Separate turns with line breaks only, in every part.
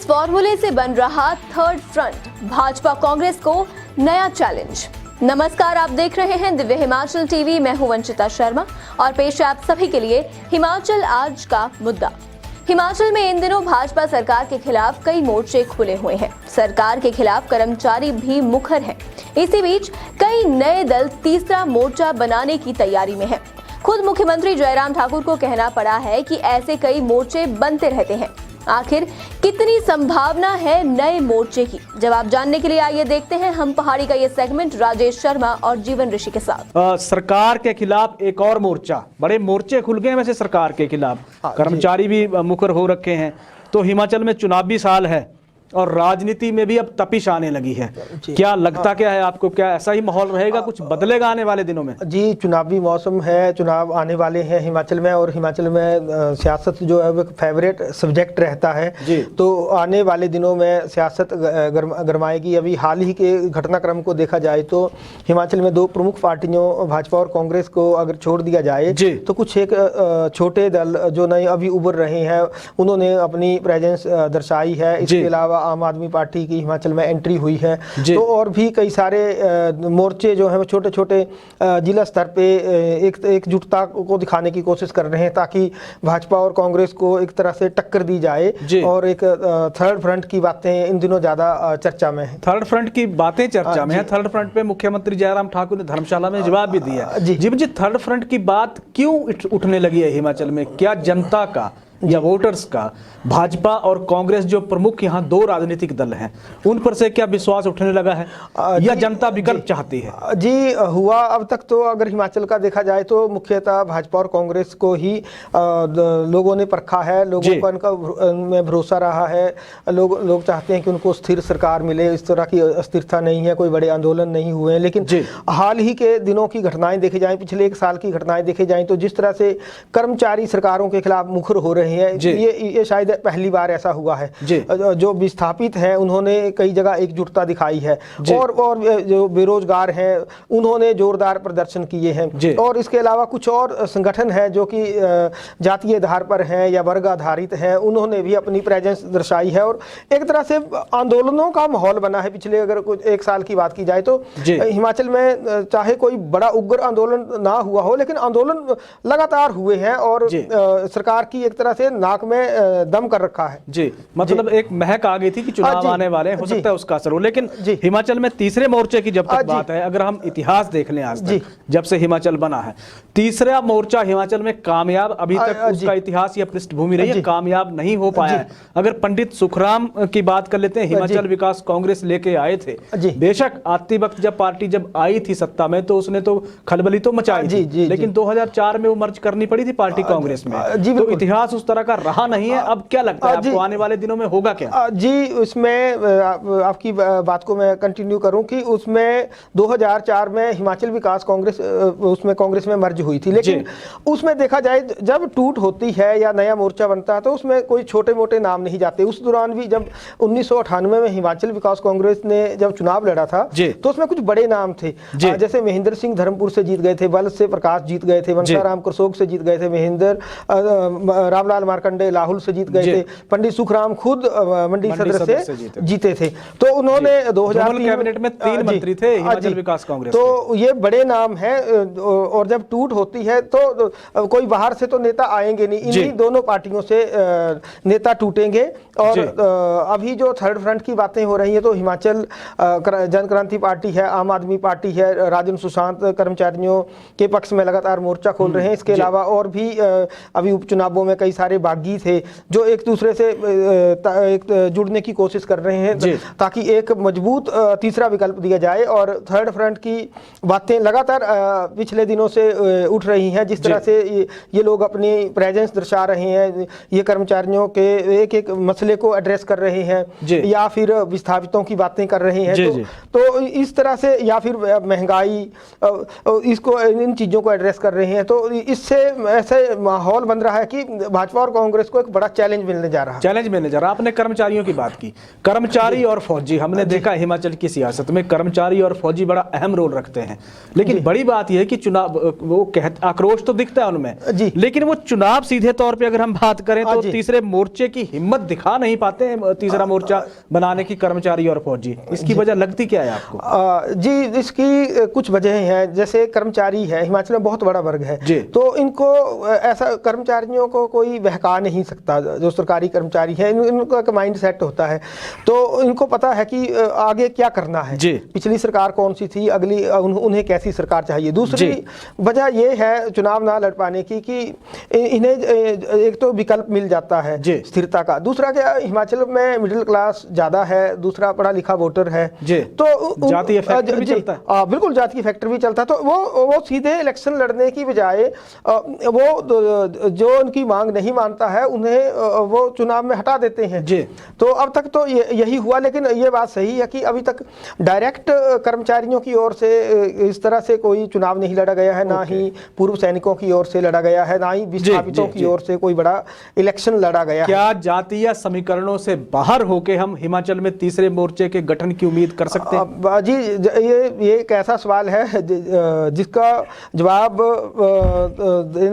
इस फॉर्मूले से बन रहा थर्ड फ्रंट, भाजपा कांग्रेस को नया चैलेंज। नमस्कार, आप देख रहे हैं दिव्य हिमाचल टीवी। मैं हूं वंचिता शर्मा और पेश है आप सभी के लिए हिमाचल आज का मुद्दा। हिमाचल में इन दिनों भाजपा सरकार के खिलाफ कई मोर्चे खुले हुए हैं। सरकार के खिलाफ कर्मचारी भी मुखर हैं। इसी बीच कई नए दल तीसरा मोर्चा बनाने की तैयारी में हैं। खुद मुख्यमंत्री जयराम ठाकुर को कहना पड़ा है कि ऐसे कई मोर्चे बनते रहते हैं। आखिर कितनी संभावना है नए मोर्चे की? जवाब जानने के लिए आइए देखते हैं हम पहाड़ी का ये सेगमेंट राजेश शर्मा और जीवन ऋषि के साथ।
सरकार के खिलाफ एक और मोर्चा, बड़े मोर्चे खुल गए वैसे सरकार के खिलाफ। कर्मचारी भी मुखर हो रखे हैं। तो हिमाचल में चुनावी साल है और राजनीति में भी अब तपिश आने लगी है। क्या लगता क्या है आपको, क्या ऐसा ही माहौल रहेगा, कुछ बदलेगा आने वाले दिनों में?
जी, चुनावी मौसम है, चुनाव आने वाले हैं हिमाचल में और हिमाचल में सियासत जो है वो फेवरेट सब्जेक्ट रहता है। तो आने वाले दिनों में सियासत गरमाएगी। अभी हाल ही के घटनाक्रम को देखा जाए तो हिमाचल में दो प्रमुख पार्टियों भाजपा और कांग्रेस को अगर छोड़ दिया जाए तो कुछ एक छोटे दल जो नए अभी उभर रहे हैं उन्होंने अपनी प्रेजेंस दर्शाई है। इसके अलावा आम आदमी पार्टी की हिमाचल में एंट्री हुई है। तो और भी कई सारे मोर्चे जो हैं वो छोटे छोटे जिला स्तर पे एकजुटता को दिखाने की कोशिश कर रहे हैं ताकि भाजपा और कांग्रेस को एक तरह से टक्कर दी जाए। और एक थर्ड फ्रंट की बातें इन दिनों ज्यादा चर्चा में है।
थर्ड फ्रंट की बातें चर्चा में है। थर्ड फ्रंट पे मुख्यमंत्री जयराम ठाकुर ने धर्मशाला में जवाब भी दिया। जी, थर्ड फ्रंट की बात क्यों उठने लगी है हिमाचल में? क्या जनता का या वोटर्स का भाजपा और कांग्रेस जो प्रमुख यहाँ दो राजनीतिक दल हैं उन पर से क्या विश्वास उठने लगा है या जनता विकल्प चाहती है?
जी, हुआ अब तक तो अगर हिमाचल का देखा जाए तो मुख्यतः भाजपा और कांग्रेस को ही लोगों ने परखा है। लोगों का उनका में भरोसा रहा है। लोग चाहते हैं कि उनको स्थिर सरकार मिले। इस तरह की अस्थिरता नहीं है, कोई बड़े आंदोलन नहीं हुए हैं। लेकिन हाल ही के दिनों की घटनाएं देखी जाए, पिछले एक साल की घटनाएं देखी जाए तो जिस तरह से कर्मचारी सरकारों के खिलाफ मुखर हो रहे हैं, ये शायद पहली बार ऐसा हुआ है। जो विस्थापित हैं उन्होंने कई जगह एकजुटता दिखाई है और जो बेरोजगार हैं उन्होंने जोरदार प्रदर्शन किए हैं। और इसके अलावा कुछ और संगठन हैं जो कि जातीय आधार पर हैं या वर्ग आधारित हैं, उन्होंने भी अपनी प्रेजेंस दर्शाई है और एक तरह से आंदोलनों का माहौल बना है। पिछले अगर कुछ एक साल की बात की जाए तो हिमाचल में चाहे कोई बड़ा उग्र आंदोलन ना हुआ हो लेकिन आंदोलन लगातार हुए हैं और सरकार की एक तरह से नाक में दम कर रखा है।
मतलब एक महक आ गई थी कि चुनाव आने वाले हैं, हो सकता है उसका असर हो। लेकिन हिमाचल में तीसरे मोर्चे की जब तक बात है, अगर हम इतिहास देख लें आज तक जब से हिमाचल बना है, तीसरा मोर्चा हिमाचल में कामयाब अभी तक उसका इतिहास या पृष्ठभूमि रही है, कामयाब नहीं हो पाया है। अगर पंडित सुखराम की बात कर लेते हैं, हिमाचल विकास कांग्रेस लेके आए थे। बेशक आती वक्त जब पार्टी जब आई थी सत्ता में तो उसने तो खलबली तो मचाई थी, लेकिन 2004 में वो मर्ज करनी पड़ी थी पार्टी कांग्रेस में। तो इतिहास उस तरह का रहा नहीं है। अब क्या लगता है आपको आने वाले दिनों में होगा क्या?
जी, उसमें आपकी बात को मैं कंटिन्यू करूं कि उसमें 2004 में हिमाचल विकास कांग्रेस उसमें कांग्रेस में मर्ज हुई थी। लेकिन उसमें देखा जाए जब टूट होती है या नया मोर्चा बनता है तो उसमें कोई छोटे मोटे नाम नहीं जाते। उस दौरान भी जब 1998 में हिमाचल विकास कांग्रेस ने जब चुनाव लड़ा था तो उसमें कुछ बड़े नाम थे। जैसे महेंद्र सिंह धर्मपुर से जीत गए थे, बल से प्रकाश जीत गए थे, मनसाराम करसोग से जीत गए थे, महेंद्र रामलाल मार्कंडे लाहौल से जीत गए थे, पंडित सुखराम खुद मंडी सदर से जीते थे। तो उन्होंने 2003
कैबिनेट में 3 मंत्री थे हिमाचल विकास कांग्रेस।
तो ये बड़े नाम हैं और जब टूट होती है तो कोई बाहर से तो नेता आएंगे नहीं, इन्हीं दोनों पार्टियों से नेता टूटेंगे। और अभी जो थर्ड फ्रंट की बातें हो रही हैं तो हिमाचल जन क्रांति पार्टी है, आम आदमी पार्टी है, राजन सुशांत कर्मचारियों के पक्ष में लगातार मोर्चा खोल रहे हैं। इसके अलावा और भी अभी उपचुनावों में कई सारे बागी थे जो एक दूसरे से जुड़ने की कोशिश कर रहे हैं ताकि एक मजबूत तीसरा विकल्प दिया जाए। और थर्ड फ्रंट की बातें लगातार पिछले दिनों से उठ रही हैं। जिस तरह से ये लोग अपनी प्रेजेंस दर्शा रहे हैं, ये कर्मचारियों के एक एक मसले को एड्रेस कर रहे हैं या फिर विस्थापितों की बातें कर रहे हैं। तो इस तरह से या फिर महंगाई, इसको इन चीज़ों को एड्रेस कर रहे हैं। तो इससे ऐसे माहौल बन रहा है कि भाजपा भाजपा और कांग्रेस को एक बड़ा चैलेंज मिलने जा रहा है।
चैलेंज मिलने जा रहा है। आपने कर्मचारियों की बात की, कर्मचारी और फौजी, हमने देखा हिमाचल की सियासत में कर्मचारी और फौजी बड़ा अहम रोल रखते हैं, लेकिन बड़ी बात यह है कि चुनाव, वो आक्रोश तो दिखता है उनमें, लेकिन वो चुनाव सीधे तौर पे अगर हम बात करें तो तीसरे मोर्चे की हिम्मत दिखा नहीं पाते हैं, तीसरा मोर्चा बनाने की कर्मचारी और फौजी। इसकी वजह लगती क्या है आपको?
जी, इसकी कुछ वजह हैं। जैसे कर्मचारी है, हिमाचल में बहुत बड़ा वर्ग है, तो इनको ऐसा कर्मचारियों को कोई बहका नहीं सकता। जो सरकारी कर्मचारी है, इनका एक माइंड सेट होता है, तो इनको पता है कि आगे क्या करना है, पिछली सरकार कौन सी थी, अगली उन्हें कैसी सरकार चाहिए। दूसरी वजह यह है चुनाव ना लड़ पाने की कि इन्हें एक तो विकल्प मिल जाता है स्थिरता का, दूसरा क्या हिमाचल में मिडिल क्लास ज्यादा है, दूसरा पढ़ा लिखा वोटर है, तो
जातीय फैक्टर भी चलता है।
बिल्कुल, जातीय फैक्टर भी चलता है। तो वो सीधे इलेक्शन लड़ने की बजाय वो जो उनकी मांग नहीं मानता है उन्हें वो चुनाव में हटा देते हैं। तो अब तक तो यही हुआ, लेकिन ये बात सही है कि अभी तक डायरेक्ट कर्मचारियों की ओर से इस तरह से कोई चुनाव नहीं लड़ा गया है, ना ही पूर्व सैनिकों की ओर से लड़ा गया है, ना ही विस्थापितों की ओर से कोई बड़ा इलेक्शन लड़ा गया।
क्या जातीय समीकरणों से बाहर होके हम हिमाचल में तीसरे मोर्चे के गठन की उम्मीद कर सकते हैं?
जी, ये एक ऐसा सवाल है जिसका जवाब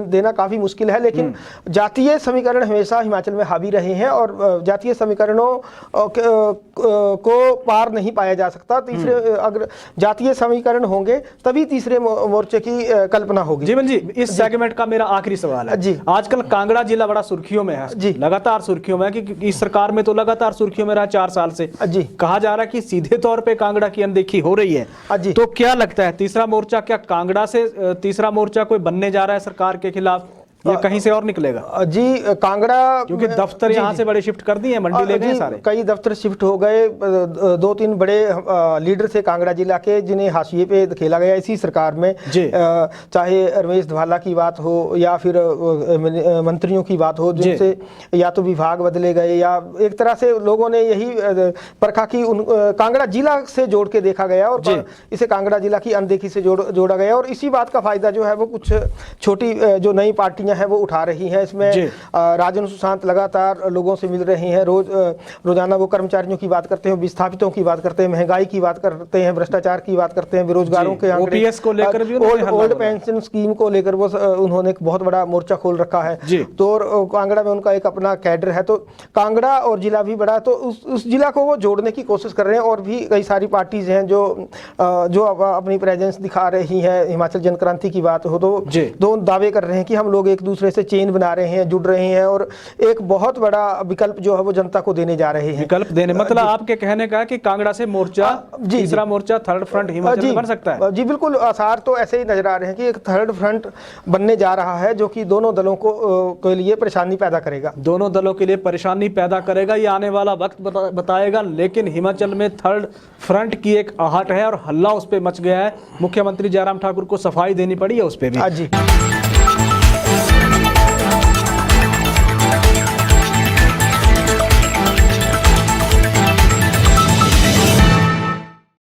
देना काफी मुश्किल है, लेकिन जातीय समीकरण हमेशा हिमाचल में हावी रहे हैं और जातीय समीकरणों को पार नहीं पाया जा सकता। तीसरे अगर जातीय समीकरण होंगे तभी तीसरे मोर्चे की कल्पना होगी।
जीवन जी, इस सेगमेंट का मेरा आखिरी सवाल है जी। आजकल कांगड़ा जिला बड़ा सुर्खियों में है जी, लगातार सुर्खियों में है कि इस सरकार में तो लगातार सुर्खियों में रहा 4 साल से जी। कहा जा रहा है कि सीधे तौर पे कांगड़ा की अनदेखी हो रही है जी। तो क्या लगता है तीसरा मोर्चा, क्या कांगड़ा से तीसरा मोर्चा कोई बनने जा रहा है सरकार के खिलाफ, या कहीं से और निकलेगा?
जी, कांगड़ा
क्योंकि दफ्तर यहाँ से बड़े शिफ्ट कर दिए, मंडी ले गए सारे,
कई दफ्तर शिफ्ट हो गए। 2-3 बड़े लीडर थे कांगड़ा जिला के जिन्हें हाशिए पे खेला गया इसी सरकार में, चाहे रमेश धवाला की बात हो या फिर मंत्रियों की बात हो, जिनसे या तो विभाग बदले गए या एक तरह से लोगों ने यही परखा कि कांगड़ा जिला से जोड़ के देखा गया और इसे कांगड़ा जिला की अनदेखी से जोड़ा गया। और इसी बात का फायदा जो है वो कुछ छोटी जो नई पार्टियां है वो उठा रही हैं। इसमें राजन सुशांत लगातार लोगों से मिल रहे हैं, रोजाना वो कर्मचारियों की बात करते हैं, विस्थापितों की बात करते हैं, महंगाई की बात करते हैं, भ्रष्टाचार की बात करते हैं, बेरोजगारों के
ओपीएस को लेकर भी,
ओल्ड पेंशन स्कीम को लेकर वो उन्होंने एक बहुत बड़ा मोर्चा खोल रखा है। तो कांगड़ा में उनका एक अपना कैडर है, तो कांगड़ा और जिला भी बड़ा, तो उस जिला को वो जोड़ने की कोशिश कर रहे हैं। और भी कई सारी पार्टीज हैं जो अपनी प्रेजेंस दिखा रही है। हिमाचल जन क्रांति की बात हो तो दावे कर रहे हैं कि हम लोग एक दूसरे से चेन बना रहे हैं, जुड़ रहे हैं और एक बहुत बड़ा विकल्प जो है वो जनता को देने जा रहे हैं।
विकल्प देने मतलब आपके कहने का है कि कांगड़ा से मोर्चा, तीसरा मोर्चा, थर्ड फ्रंट हिमाचल में बन सकता है?
जी बिल्कुल, आसार तो ऐसे ही नजर आ रहे हैं कि एक थर्ड फ्रंट बनने जा रहा है जो कि दोनों दलों के लिए परेशानी पैदा करेगा।
दोनों दलों के लिए परेशानी पैदा करेगा, ये आने वाला वक्त बताएगा। लेकिन हिमाचल में थर्ड फ्रंट की एक आहट है और हल्ला उस पर मच गया है। मुख्यमंत्री जयराम ठाकुर को सफाई देनी पड़ी है उस पर भी।